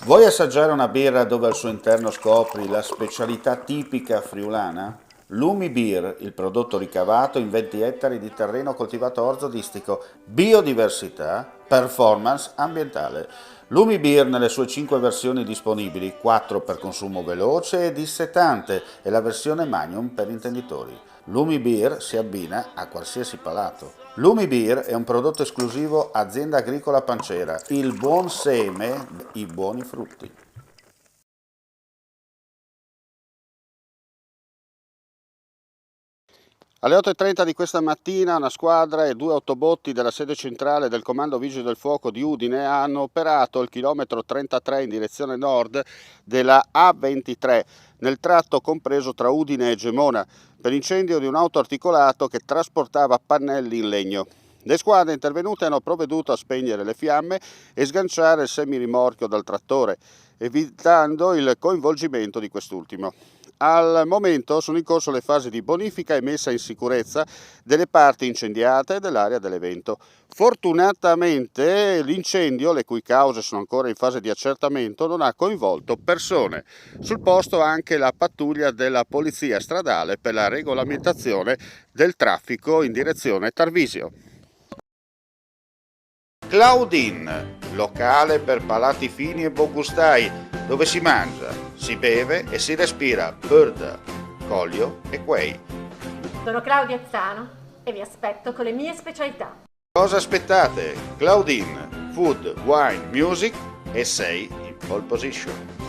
Vuoi assaggiare una birra dove al suo interno scopri la specialità tipica friulana? Lumi Beer, il prodotto ricavato in 20 ettari di terreno coltivato orzodistico, biodiversità, performance ambientale. Lumi Beer nelle sue 5 versioni disponibili, 4 per consumo veloce e dissetante e la versione Magnum per intenditori. Lumi Beer si abbina a qualsiasi palato. Lumi Beer è un prodotto esclusivo Azienda Agricola Pancera, il buon seme, i buoni frutti. Alle 8:30 di questa mattina una squadra e 2 autobotti della sede centrale del Comando Vigili del Fuoco di Udine hanno operato il chilometro 33 in direzione nord della A23, nel tratto compreso tra Udine e Gemona, per incendio di un auto articolato che trasportava pannelli in legno. Le squadre intervenute hanno provveduto a spegnere le fiamme e sganciare il semirimorchio dal trattore, evitando il coinvolgimento di quest'ultimo. Al momento sono in corso le fasi di bonifica e messa in sicurezza delle parti incendiate e dell'area dell'evento. Fortunatamente l'incendio, le cui cause sono ancora in fase di accertamento, non ha coinvolto persone. Sul posto anche la pattuglia della polizia stradale per la regolamentazione del traffico in direzione Tarvisio. Claudine, locale per palati fini e buongustai, dove si mangia, si beve e si respira bird, Collio e quei. Sono Claudia Zano e vi aspetto con le mie specialità. Cosa aspettate? Claudine, food, wine, music e sei in pole position.